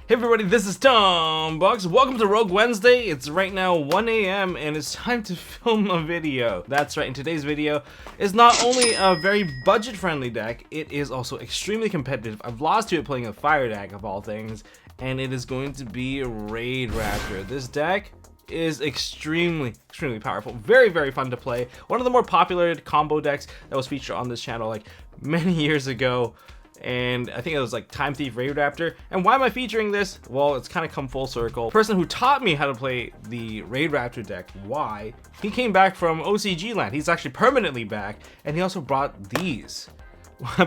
Hey everybody, this is Tom Bucks. Welcome to Rogue Wednesday. It's right now 1 a.m. and it's time to film a video. That's right, in today's video is not only a very budget-friendly deck, it is also extremely competitive. I've lost to it playing a fire deck of all things, and it is going to be Raidraptor. This deck is extremely powerful, very fun to play. One of the more popular combo decks that was featured on this channel like many years ago. And I think it was like Time Thief Raidraptor. And why am I featuring this? Well, it's kind of come full circle. The person who taught me how to play the Raidraptor deck, why, he came back from OCG land. He's actually permanently back, and he also brought these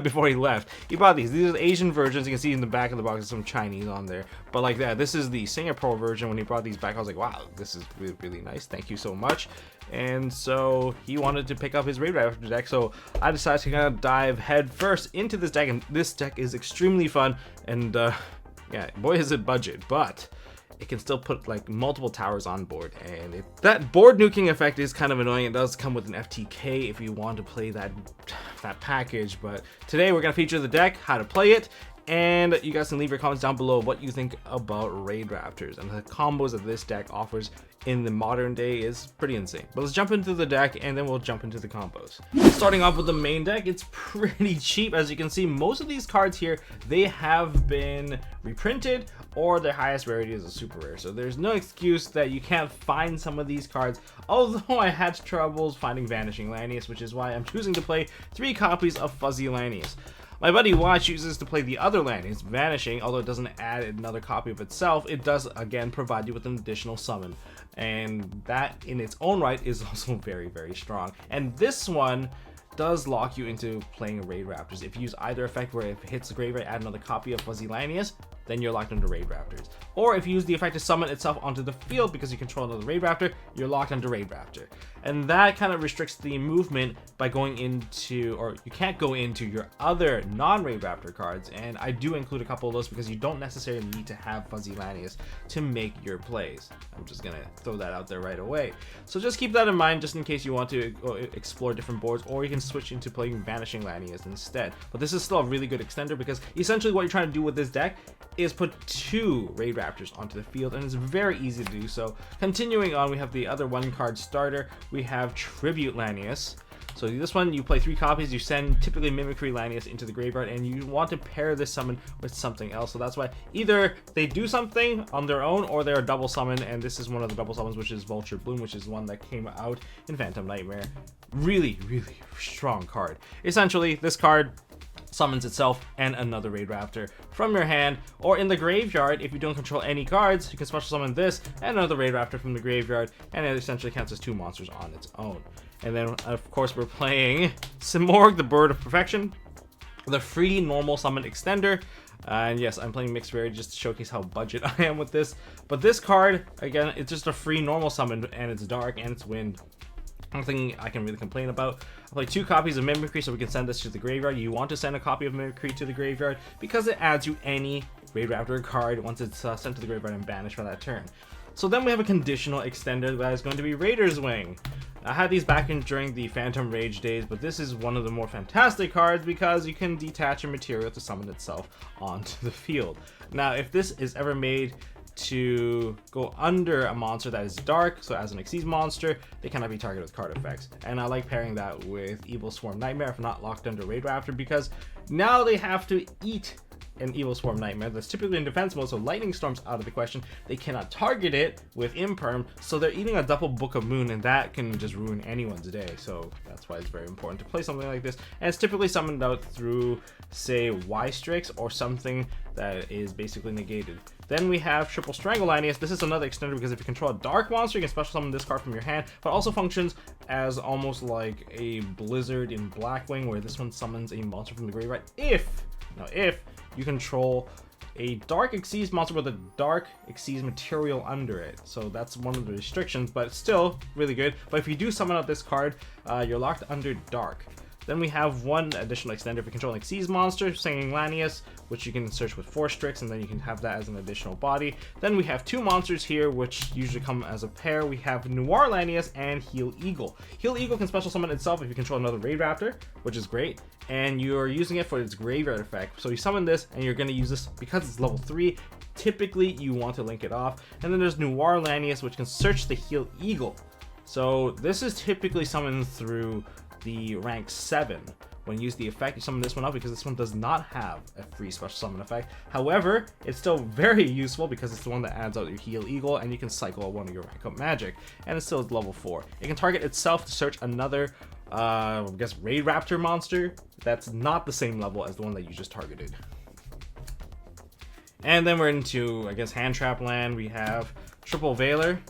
before he left. He brought these. These are the Asian versions. You can see in the back of the box there's some Chinese on there. But like that, this is the Singapore version. When he brought these back, I was like, wow, this is really nice. Thank you so much. And so he wanted to pick up his Raidraptor deck, so I decided to kind of dive head first into this deck, and this deck is extremely fun, and yeah, boy is it budget, but it can still put like multiple towers on board, and that board nuking effect is kind of annoying. It does come with an FTK if you want to play that package, but today we're going to feature the deck, how to play it, and you guys can leave your comments down below what you think about Raidraptors, and the combos that this deck offers in the modern day is pretty insane. But let's jump into the deck and then we'll jump into the combos. Starting off with the main deck, it's pretty cheap. As you can see, most of these cards here, they have been reprinted or their highest rarity is a super rare. So there's no excuse that you can't find some of these cards. Although I had troubles finding Vanishing Lanius, which is why I'm choosing to play 3 copies of Fuzzy Lanius. My buddy Y chooses to play the other Lanius, Vanishing. Although it doesn't add another copy of itself, it does again provide you with an additional summon. And that in its own right is also very strong. And this one does lock you into playing Raidraptors. If you use either effect where if it hits the graveyard, add another copy of Fuzzy Lanius, then you're locked into Raidraptors. Or if you use the effect to summon itself onto the field because you control another Raidraptor, you're locked into Raidraptor. And that kind of restricts the movement by going into, or you can't go into your other non-Raidraptor cards, and I do include a couple of those because you don't necessarily need to have Fuzzy Lanius to make your plays. I'm just gonna throw that out there right away. So just keep that in mind just in case you want to explore different boards, or you can switch into playing Vanishing Lanius instead. But this is still a really good extender because essentially what you're trying to do with this deck is put 2 Raidraptors onto the field, and it's very easy to do so. Continuing on, we have the other 1-card starter. We have Tribute Lanius. So this one, you play 3 copies, you send typically Mimicry Lanius into the graveyard, and you want to pair this summon with something else. So that's why either they do something on their own or they're a double summon, and this is one of the double summons, which is Vulture Bloom, which is one that came out in Phantom Nightmare. Really strong card. Essentially, this card summons itself and another Raidraptor from your hand, or in the graveyard. If you don't control any cards, you can special summon this and another Raidraptor from the graveyard, and it essentially counts as 2 monsters on its own. And then of course we're playing Simorgh, the Bird of Perfection, the free normal summon extender. And yes, I'm playing mixed rarity just to showcase how budget I am with this. But this card, again, it's just a free normal summon, and it's dark and it's wind. Nothing I can really complain about. I play 2 copies of Mimicry so we can send this to the graveyard. You want to send a copy of Mimicry to the graveyard because it adds you any Raidraptor card once it's sent to the graveyard and banished for that turn. So then we have a conditional extender that is going to be Raider's Wing. I had these back in during the Phantom Rage days, but this is one of the more fantastic cards because you can detach a material to summon itself onto the field. Now, if this is ever made to go under a monster that is dark, so as an Xyz monster, they cannot be targeted with card effects. And I like pairing that with Evil Swarm Nightmare if not locked under Raidraptor, because now they have to eat an Evil Swarm Nightmare that's typically in defense mode, so Lightning Storm's out of the question. They cannot target it with Imperm, so they're eating a double Book of Moon, and that can just ruin anyone's day. So that's why it's very important to play something like this. And it's typically summoned out through, say, Y-Strix or something that is basically negated. Then we have Triple Strangle Lanius. This is another extender because if you control a dark monster, you can special summon this card from your hand, but also functions as almost like a Blizzard in Blackwing, where this one summons a monster from the graveyard if you control a dark Xyz monster with a dark Xyz material under it. So that's one of the restrictions, but it's still really good. But if you do summon out this card, you're locked under dark. Then we have 1 additional extender if you control an Xyz monster, Singing Lanius, which you can search with 4 Strix, and then you can have that as an additional body. Then we have 2 monsters here, which usually come as a pair. We have Noir Lanius and Heal Eagle. Heal Eagle can special summon itself if you control another Raidraptor, which is great, and you're using it for its graveyard effect. So you summon this, and you're going to use this because it's level 3. typically you want to link it off. And then there's Noir Lanius, which can search the Heal Eagle. So this is typically summoned through the rank 7. When you use the effect, you summon this one up because this one does not have a free special summon effect. However, it's still very useful because it's the one that adds out your Heal Eagle, and you can cycle one of your rank up magic, and it's still level 4. It can target itself to search another, I guess, Raidraptor monster that's not the same level as the one that you just targeted. And then we're into, I guess, hand trap land. We have Triple Veiler.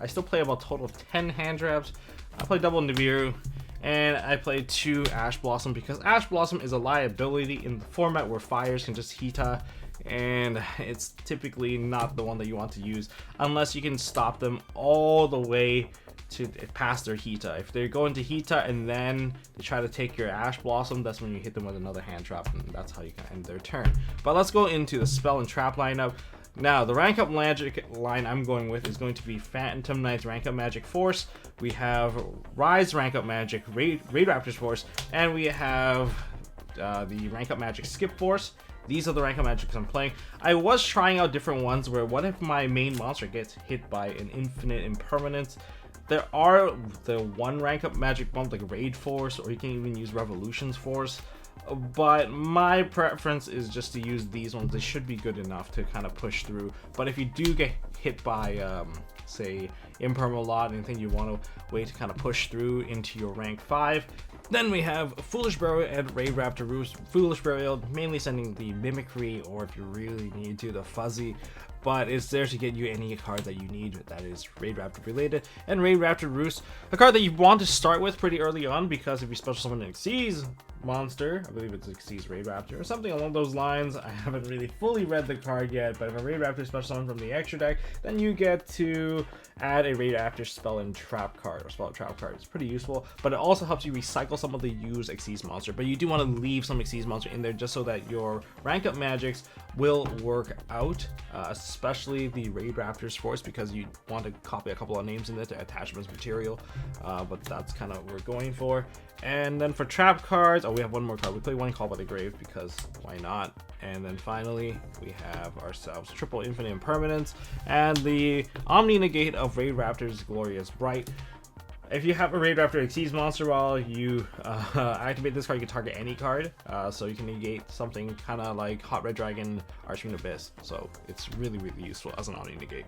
I still play about a total of 10 hand traps. I play double Nibiru. And I played 2 Ash Blossom because Ash Blossom is a liability in the format where fires can just Hita, and it's typically not the one that you want to use unless you can stop them all the way to past their Hita. If they're going to Hita and then they try to take your Ash Blossom, that's when you hit them with another hand trap, and that's how you can end their turn. But let's go into the spell and trap lineup. Now, the rank up magic line I'm going with is going to be Phantom Knight's rank up magic force. We have Rise rank up magic Raidraptor's force, and we have the rank up magic skip force. These are the rank up magics I'm playing. I was trying out different ones where what if my main monster gets hit by an infinite impermanence? There are the 1 rank up magic bump like Raid Force, or you can even use Revolution's force. But my preference is just to use these ones. They should be good enough to kind of push through. But if you do get hit by, say, Impermalot, anything you want to wait to kind of push through into your rank 5, then we have Foolish Burial and Raidraptor Roost. Foolish Burial mainly sending the Mimicry, or if you really need to, the Fuzzy. But it's there to get you any card that you need that is Raidraptor related. And Raidraptor Roost, a card that you want to start with pretty early on, because if you special summon an Xyz monster, I believe it's Xyz Raidraptor or something along those lines. I haven't really fully read the card yet, but if a Raidraptor is special summon from the extra deck, then you get to add a Raidraptor spell and trap card, or spell and trap card. It's pretty useful, but it also helps you recycle some of the used Xyz monster. But you do want to leave some Xyz monster in there just so that your rank up magics will work out, especially the Raidraptor's force, because you want to copy a couple of names in there to attach them as material. But that's kind of what we're going for. And then for trap cards, oh, we have one more card. We play 1 Call by the Grave because why not? And then finally, we have ourselves Triple Infinite Impermanence and the Omni Negate of Raidraptor's Glorious Bright. If you have a Raidraptor Xyz monster, while you activate this card, you can target any card. So you can negate something kind of like Hot Red Dragon, Archfiend Abyss. So it's really, really useful as an Omni Negate.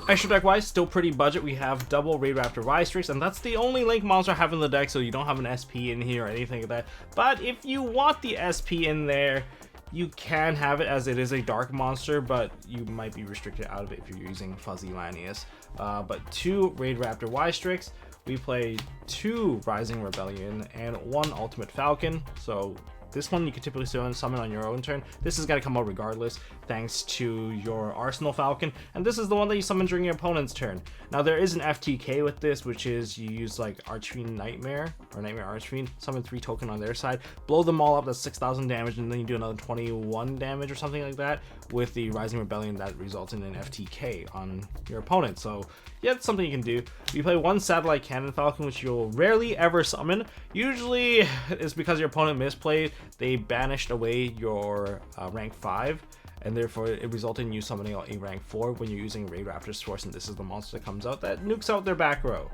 Extra deck wise, still pretty budget. We have double Raidraptor Raistrix, and that's the only Link monster I have in the deck, so you don't have an SP in here or anything like that. But if you want the SP in there, you can have it, as it is a dark monster, but you might be restricted out of it if you're using Fuzzy Lanius. But 2 Raidraptor Raistrix, we play 2 Rising Rebellion and 1 Ultimate Falcon. So this one you can typically summon on your own turn. This is going to come out regardless, thanks to your Arsenal Falcon. And this is the one that you summon during your opponent's turn. Now there is an FTK with this, which is you use like Archfiend Nightmare, or Nightmare Archfiend, summon 3 token on their side, blow them all up, that's 6,000 damage, and then you do another 21 damage or something like that with the Rising Rebellion that results in an FTK on your opponent. So yeah, it's something you can do. You play 1 Satellite Cannon Falcon, which you'll rarely ever summon. Usually it's because your opponent misplayed. They banished away your rank 5, and therefore it resulted in you summoning a rank 4 when you're using Raidraptor's force, and this is the monster that comes out that nukes out their back row.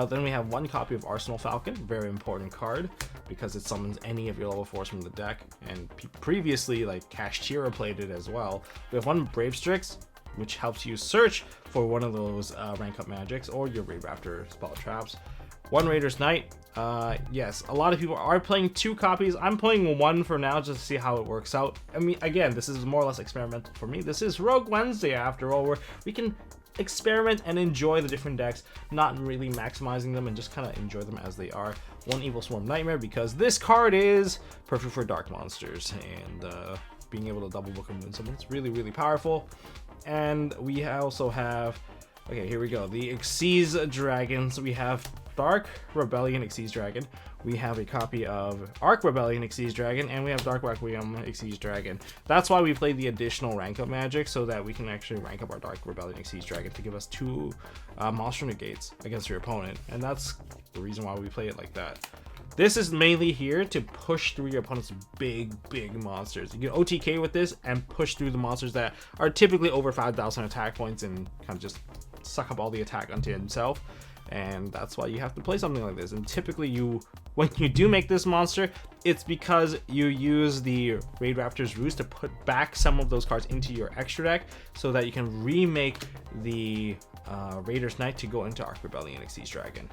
Then we have 1 copy of Arsenal Falcon, very important card because it summons any of your level 4s from the deck, and previously like Kashtira played it as well. We have 1 Brave Strix, which helps you search for one of those rank up magics or your Raidraptor spell traps. 1 Raider's Knight. Yes, a lot of people are playing 2 copies. I'm playing 1 for now just to see how it works out. I mean, again, this is more or less experimental for me. This is Rogue Wednesday after all, where we can experiment and enjoy the different decks, not really maximizing them, and just kind of enjoy them as they are. 1 Evil Swarm Nightmare, because this card is perfect for dark monsters, and being able to double book them and something, it's really, really powerful. And we also have, okay, here we go, the Xyz Dragons. We have Dark Rebellion Xyz Dragon, we have a copy of Arc Rebellion Xyz Dragon, and we have Dark Requiem Xyz Dragon. That's why we played the additional rank up magic, so that we can actually rank up our Dark Rebellion Xyz Dragon to give us 2 monster negates against your opponent, and that's the reason why we play it like that. This is mainly here to push through your opponent's big monsters. You can OTK with this and push through the monsters that are typically over 5,000 attack points and kind of just suck up all the attack onto himself. And that's why you have to play something like this. And typically when you do make this monster, it's because you use the Raidraptor's Roost to put back some of those cards into your extra deck so that you can remake the Raider's Knight to go into Arc Rebellion Xyz Dragon.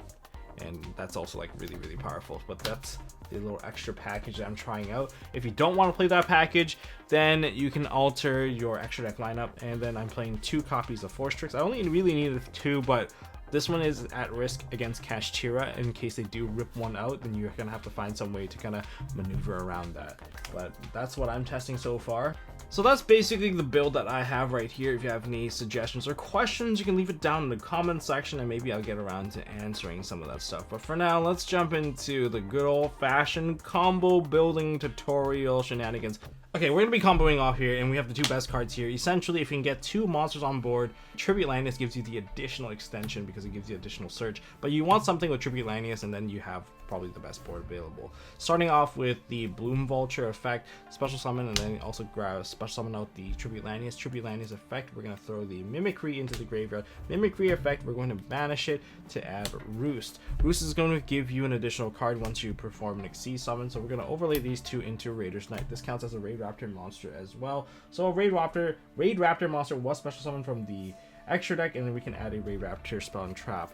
And that's also like really powerful. But that's the little extra package that I'm trying out. If you don't want to play that package, then you can alter your extra deck lineup. And then I'm playing 2 copies of Force Tricks. I only really needed 2, but this one is at risk against Kashtira. In case they do rip one out, then you're gonna have to find some way to kind of maneuver around that. But that's what I'm testing so far. So that's basically the build that I have right here. If you have any suggestions or questions, you can leave it down in the comment section and maybe I'll get around to answering some of that stuff. But for now, let's jump into the good old-fashioned combo building tutorial shenanigans. Okay, we're going to be comboing off here, and we have the 2 best cards here. Essentially, if you can get 2 monsters on board, Tribute Lanius gives you the additional extension because it gives you additional search. But you want something with Tribute Lanius, and then you have probably the best board available. Starting off with the Bloom Vulture effect, special summon, and then also grab special summon out the Tribute Lanius. Tribute Lanius effect, we're going to throw the Mimicry into the graveyard. Mimicry effect, we're going to banish it to add Roost. Roost is going to give you an additional card once you perform an Xyz summon, so we're going to overlay these 2 into Raider's Knight. This counts as a Raidraptor monster as well. So a Raidraptor monster was special summoned from the extra deck, and then we can add a Raidraptor spell and trap.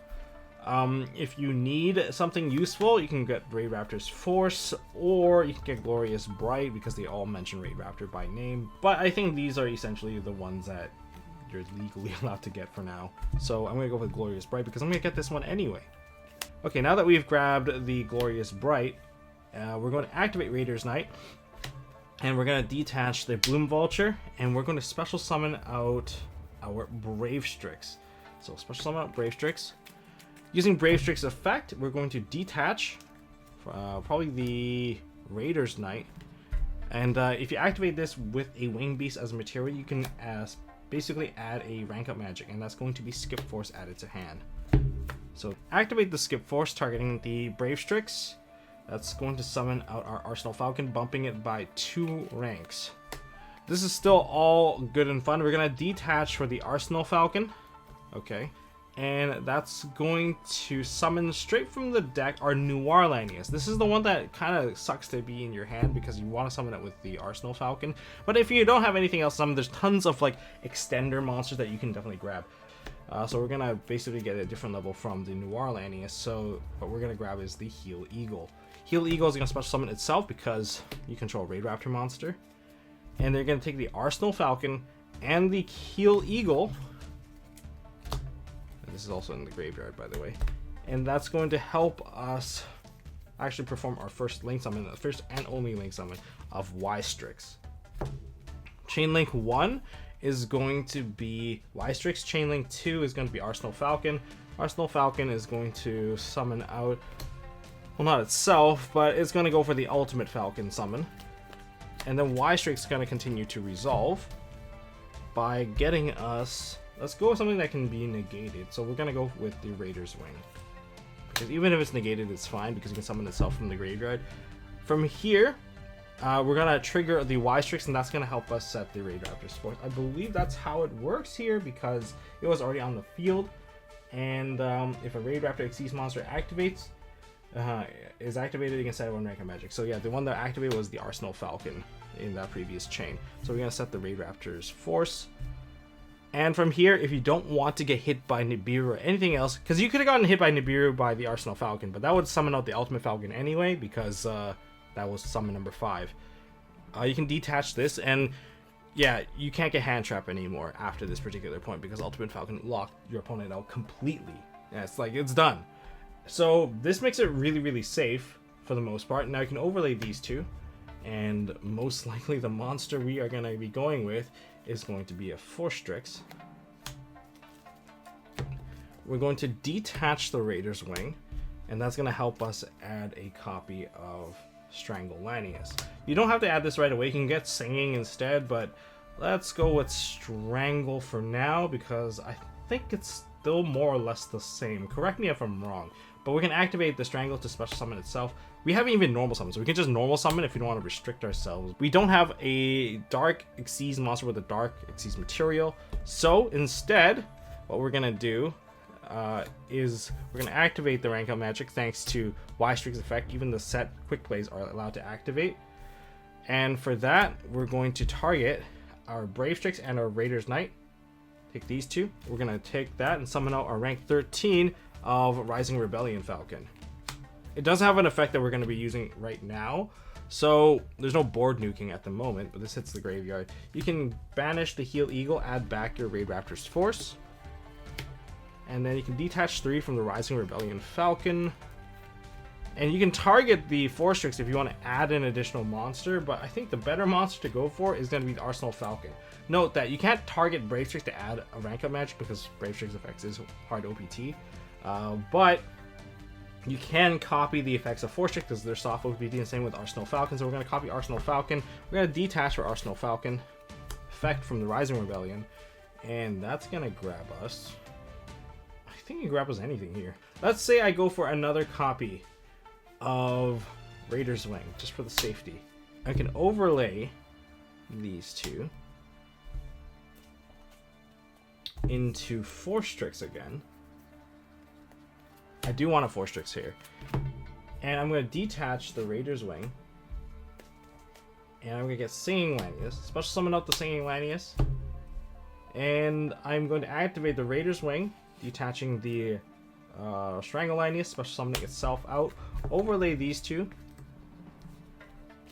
If you need something useful, you can get Raidraptor's Force, or you can get Glorious Bright because they all mention Raidraptor by name. But I think these are essentially the ones that you're legally allowed to get for now. So I'm going to go with Glorious Bright because I'm going to get this one anyway. Okay, now that we've grabbed the Glorious Bright, we're going to activate Raider's Knight. And we're going to detach the Bloom Vulture, and we're going to special summon out our Brave Strix. So special summon out Brave Strix. Using Brave Strix effect, we're going to detach probably the Raider's Knight. And if you activate this with a Wing Beast as a material, you can basically add a rank up magic, and that's going to be Skip Force added to hand. So activate the Skip Force targeting the Brave Strix. That's going to summon out our Arsenal Falcon, bumping it by 2 ranks. This is still all good and fun. We're going to detach for the Arsenal Falcon. Okay. And that's going to summon straight from the deck our Noir Lanius. This is the one that kind of sucks to be in your hand because you want to summon it with the Arsenal Falcon. But if you don't have anything else summoned, there's tons of like extender monsters that you can definitely grab. So we're going to basically get a different level from the Noir Lanius. So what we're going to grab is the Heal Eagle. Heal Eagle is going to special summon itself because you control a Raidraptor monster. And they're going to take the Arsenal Falcon and the Heal Eagle. And this is also in the graveyard, by the way. And that's going to help us actually perform our first Link Summon, the first and only Link Summon of Y-Strix. Chain Link 1 is going to be Y-Strix. Chain Link 2 is going to be Arsenal Falcon. Arsenal Falcon is going to summon out, well, not itself, but it's going to go for the Ultimate Falcon summon. And then Y-Strix is going to continue to resolve by getting us, let's go with something that can be negated. So we're going to go with the Raider's Wing. Because even if it's negated, it's fine because it can summon itself from the graveyard. From here, we're going to trigger the Y-Strix, and that's going to help us set the Raidraptor's Force. I believe that's how it works here because it was already on the field. And if a Raidraptor Xyz monster activates, is activated, you can set it one rank of magic. So yeah, the one that activated was the Arsenal Falcon in that previous chain. So we're going to set the Raidraptor's Force. And from here, if you don't want to get hit by Nibiru or anything else, because you could have gotten hit by Nibiru by the Arsenal Falcon, but that would summon out the Ultimate Falcon anyway, because that was summon number 5. You can detach this, and yeah, you can't get hand trap anymore after this particular point, because Ultimate Falcon locked your opponent out completely. Yeah, it's like, it's done. So this makes it really, really safe for the most part. Now you can overlay these two, and most likely the monster we are going to be going with is going to be a Force Strix. We're going to detach the Raider's Wing, and that's going to help us add a copy of Strangle Lanius. You don't have to add this right away, you can get Singing instead, but let's go with Strangle for now because I think it's still more or less the same. Correct me if I'm wrong, but we can activate the Strangle to special summon itself. We haven't even normal summon, so we can just normal summon if we don't want to restrict ourselves. We don't have a Dark Xyz monster with a Dark Xyz material, so instead, what we're gonna do is we're gonna activate the rank up magic thanks to Y-Streak's effect. Even the set quick plays are allowed to activate, and for that, we're going to target our Brave Strix and our Raider's Knight. Take these two. We're gonna take that and summon out our rank 13 of Rising Rebellion Falcon. It does have an effect that we're gonna be using right now, so there's no board nuking at the moment, but this hits the graveyard. You can banish the Heal Eagle, add back your Raidraptor's Force, and then you can detach 3 from the Rising Rebellion Falcon. And you can target the Force Strix if you want to add an additional monster, but I think the better monster to go for is going to be the Arsenal Falcon. Note that you can't target Brave Strix to add a rank up magic because Brave Strix effects is hard OPT, but you can copy the effects of Force Strix because they're soft OPT, and same with Arsenal Falcon. So we're going to copy Arsenal Falcon. We're going to detach for Arsenal Falcon, effect from the Rising Rebellion, and that's going to grab us. I think you grab us anything here. Let's say I go for another copy of Raider's Wing, just for the safety. I can overlay these two into Force Strix again. I do want a Force Strix here. And I'm going to detach the Raider's Wing. And I'm going to get Singing Lanius. Special summon out the Singing Lanius. And I'm going to activate the Raider's Wing, detaching the Strangle Lanius, special summoning itself out. Overlay these two.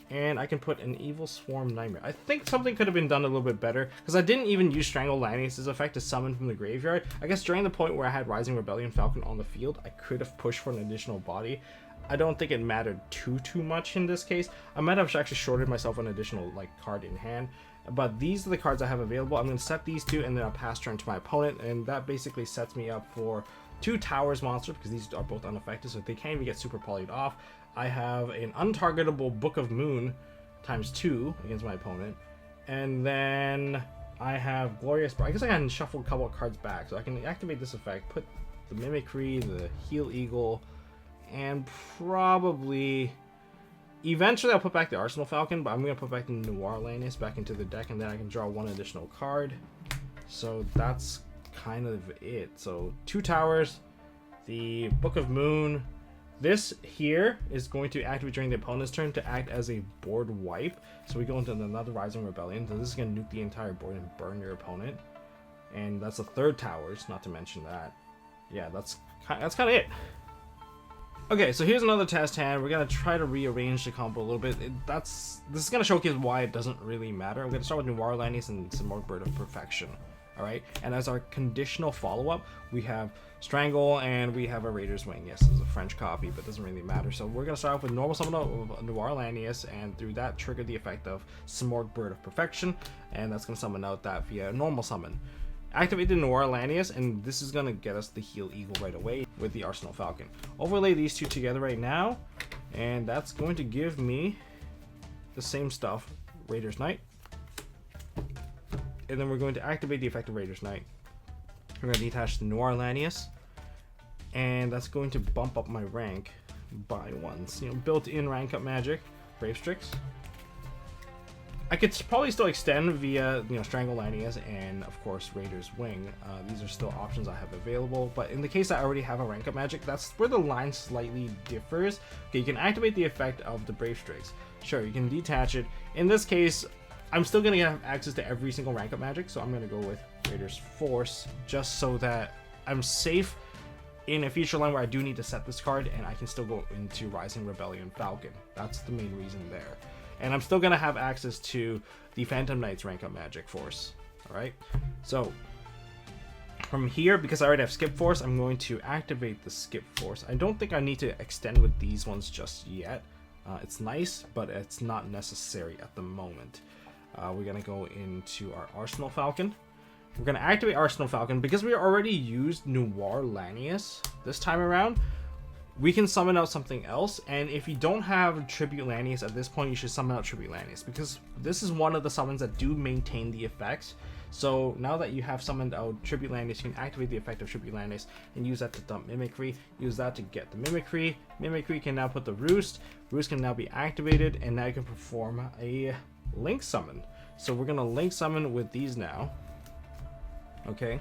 And I can put an Evil Swarm Nightmare. I think something could have been done a little bit better, because I didn't even use Strangle Lanius' effect to summon from the graveyard. I guess during the point where I had Rising Rebellion Falcon on the field, I could have pushed for an additional body. I don't think it mattered too much in this case. I might have actually shorted myself an additional card in hand. But these are the cards I have available. I'm going to set these two, and then I'll pass turn to my opponent, and that basically sets me up for 2 Towers monster, because these are both unaffected, so they can't even get super polyed off. I have an untargetable Book of Moon ×2 against my opponent, and then I have Glorious. I guess I can shuffle a couple of cards back, so I can activate this effect, put the Mimicry, the Heal Eagle, and probably eventually I'll put back the Arsenal Falcon, but I'm going to put back the Noir Lanius back into the deck, and then I can draw 1 additional card. So that's kind of it. So 2 Towers, the Book of Moon. This here is going to activate during the opponent's turn to act as a board wipe. So we go into another Rising Rebellion. So this is going to nuke the entire board and burn your opponent. And that's the 3rd Towers, not to mention that. Yeah, that's kind of it. Okay, so here's another test hand. We're going to try to rearrange the combo a little bit. This is going to showcase why it doesn't really matter. I'm going to start with Noir Lanius and Simorgh Bird of Perfection. Alright, and as our conditional follow-up, we have Strangle and we have a Raider's Wing. Yes, it's a French copy, but it doesn't really matter. So we're going to start off with normal summon of Noir Lanius, and through that trigger the effect of Simorgh Bird of Perfection, and that's going to summon out that via normal summon. Activate the Noir Lanius, and this is going to get us the Heal Eagle right away with the Arsenal Falcon. Overlay these two together right now, and that's going to give me the same stuff, Raider's Knight. And then we're going to activate the effect of Raider's Knight. We're going to detach the Noir Lanius, and that's going to bump up my rank by 1. You know, built-in rank up magic, Brave Strix. I could probably still extend via Strangle Lanius and of course Raider's Wing. These are still options I have available, but in the case I already have a rank up magic, that's where the line slightly differs. Okay, you can activate the effect of the Brave Strix. Sure, you can detach it. In this case, I'm still going to have access to every single rank up magic, so I'm going to go with Raider's Force, just so that I'm safe in a future line where I do need to set this card, and I can still go into Rising Rebellion Falcon. That's the main reason there. And I'm still going to have access to the Phantom Knight's rank up magic Force. Alright, so from here, because I already have Skip Force, I'm going to activate the Skip Force. I don't think I need to extend with these ones just yet. It's nice, but it's not necessary at the moment. We're going to go into our Arsenal Falcon. We're going to activate Arsenal Falcon. Because we already used Noir Lanius this time around, we can summon out something else. And if you don't have Tribute Lanius at this point, you should summon out Tribute Lanius, because this is one of the summons that do maintain the effects. So now that you have summoned out Tribute Landis, you can activate the effect of Tribute Landis and use that to dump Mimicry. Use that to get the Mimicry. Mimicry can now put the Roost. Roost can now be activated, and now you can perform a Link Summon. So we're going to Link Summon with these now. Okay.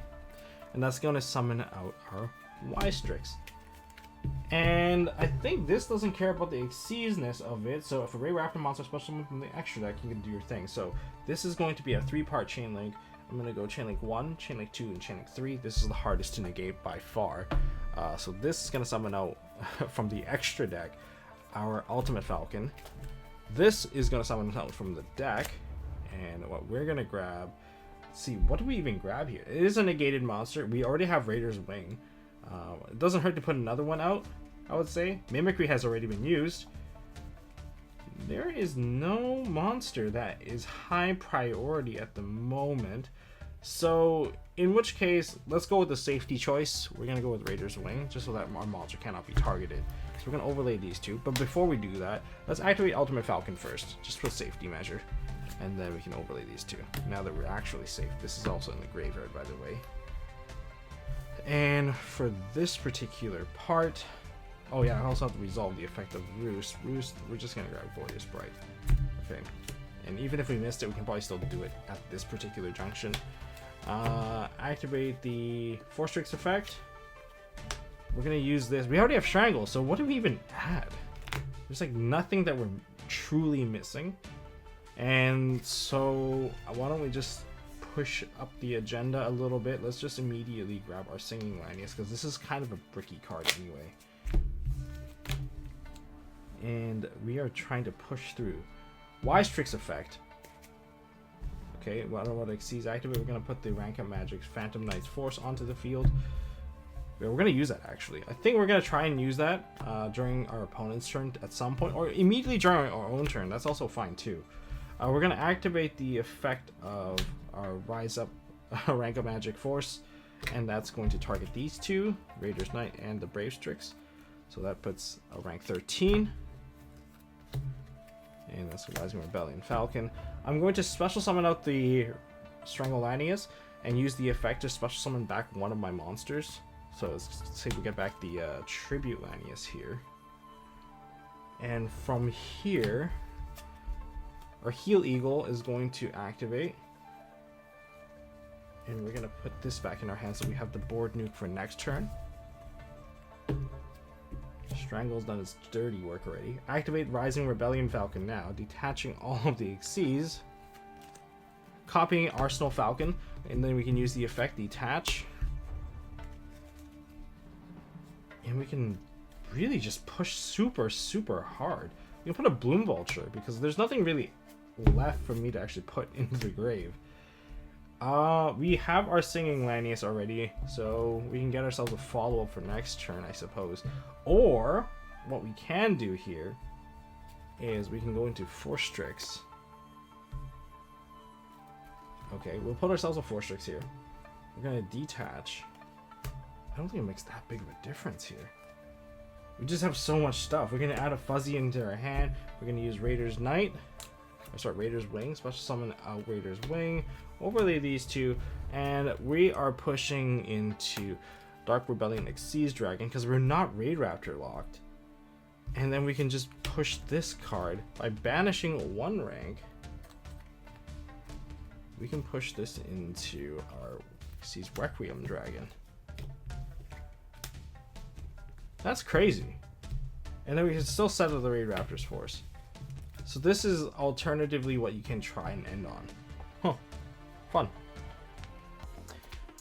And that's going to summon out our Y-Strix. And I think this doesn't care about the Xyz-ness of it, so if a Raidraptor monster special summon from the extra deck, you can do your thing. So this is going to be a 3-part chain link. I'm going to go chain link 1, chain link 2, and chain link 3. This is the hardest to negate by far. So this is going to summon out from the extra deck our Ultimate Falcon. This is going to summon out from the deck, and what we're going to grab, let's see, what do we even grab here? It is a negated monster. We already have Raider's Wing. It doesn't hurt to put another one out, I would say. Mimicry has already been used. There is no monster that is high priority at the moment. So, in which case, let's go with the safety choice. We're going to go with Raider's Wing, just so that our monster cannot be targeted. So we're going to overlay these two. But before we do that, let's activate Ultimate Falcon first, just for safety measure. And then we can overlay these two, now that we're actually safe. This is also in the graveyard, by the way. And for this particular part, oh yeah, I also have to resolve the effect of Roost. Roost, we're just gonna grab Glorious Bright. Okay. And even if we missed it, we can probably still do it at this particular junction. Activate the Force Strix effect. We're gonna use this. We already have Strangle, so what do we even add? There's like nothing that we're truly missing. And so why don't we just push up the agenda a little bit. Let's just immediately grab our Singing Lanius, because this is kind of a bricky card anyway. And we are trying to push through. Y-Strix effect. Okay, well, I don't know what Xyz activate. We're going to put the Rank Up Magic Phantom Knight's Force onto the field. Yeah, we're going to use that, actually. I think we're going to try and use that during our opponent's turn at some point, or immediately during our own turn. That's also fine, too. We're going to activate the effect of our Rise Up Rank Up Magic Force, and that's going to target these two, Raider's Knight and the Brave Strix. So that puts a rank 13. And that's Rising Rebellion Falcon. I'm going to special summon out the Strangle Lanius and use the effect to special summon back one of my monsters. So let's say we get back the Tribute Lanius here. And from here, our Heal Eagle is going to activate. And we're going to put this back in our hands so we have the board nuke for next turn. Strangle's done its dirty work already. Activate Rising Rebellion Falcon now, detaching all of the Xyz. Copying Arsenal Falcon, and then we can use the effect Detach. And we can really just push super, super hard. We can put a Bloom Vulture, because there's nothing really left for me to actually put into the grave. We have our Singing Lanius already, so we can get ourselves a follow-up for next turn, I suppose. Or, what we can do here is we can go into Force Strix. Okay, we'll put ourselves a Force Strix here. We're going to detach. I don't think it makes that big of a difference here. We just have so much stuff. We're going to add a Fuzzy into our hand. We're going to use Raider's Knight. Raider's Wing, special summon out Raider's Wing, overlay these two, and we are pushing into Dark Rebellion Xyz Dragon because we're not Raidraptor locked. And then we can just push this card by banishing one rank. We can push this into our Xyz Requiem Dragon. That's crazy. And then we can still settle the Raidraptor's Force. So this is alternatively what you can try and end on. Huh. Fun.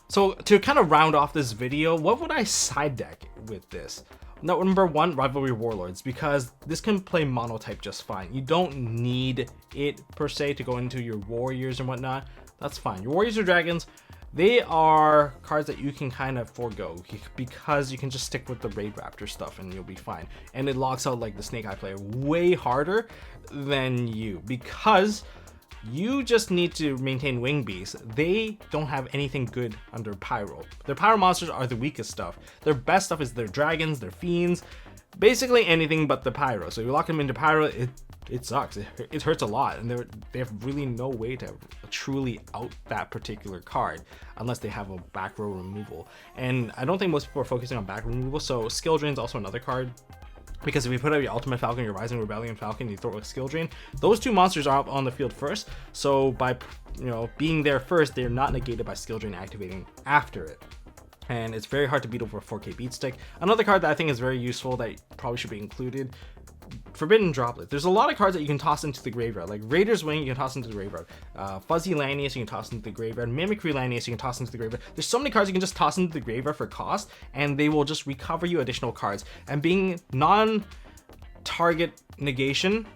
So to kind of round off this video, what would I side deck with this? Now, number one, Rivalry Warlords, because this can play monotype just fine. You don't need it per se to go into your Warriors and whatnot. That's fine. Your Warriors or Dragons, they are cards that you can kind of forego because you can just stick with the Raidraptor stuff and you'll be fine. And it locks out like the Snake Eye player way harder than you, because you just need to maintain Wing Beasts. They don't have anything good under Pyro. Their Pyro monsters are the weakest stuff. Their best stuff is their Dragons, their Fiends, basically anything but the Pyro. So you lock them into Pyro, it it sucks. It hurts a lot, and they have really no way to truly out that particular card unless they have a back row removal. And I don't think most people are focusing on back removal, so Skill Drain is also another card. Because if you put out your Ultimate Falcon, your Rising Rebellion Falcon, you throw a Skill Drain, those two monsters are up on the field first. So by being there first, they're not negated by Skill Drain activating after it. And it's very hard to beat over a 4K Beat Stick. Another card that I think is very useful that probably should be included, Forbidden Droplet. There's a lot of cards that you can toss into the graveyard, like Raider's Wing you can toss into the graveyard, Fuzzy Lanius you can toss into the graveyard, Mimicry Lanius you can toss into the graveyard. There's so many cards you can just toss into the graveyard for cost, and they will just recover you additional cards. And being non-target negation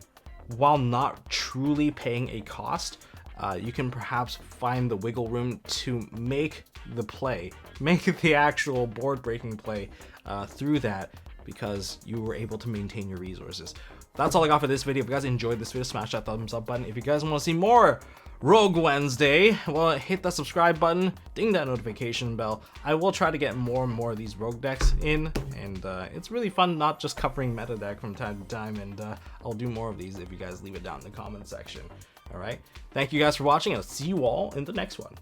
while not truly paying a cost, you can perhaps find the wiggle room to make the play, make the actual board-breaking play through that, because you were able to maintain your resources. That's all I got for this video. If you guys enjoyed this video, smash that thumbs up button. If you guys want to see more Rogue Wednesday, well, hit that subscribe button, ding that notification bell. I will try to get more and more of these Rogue decks in, and it's really fun not just covering meta deck from time to time, and I'll do more of these if you guys leave it down in the comment section. All right, thank you guys for watching, and I'll see you all in the next one.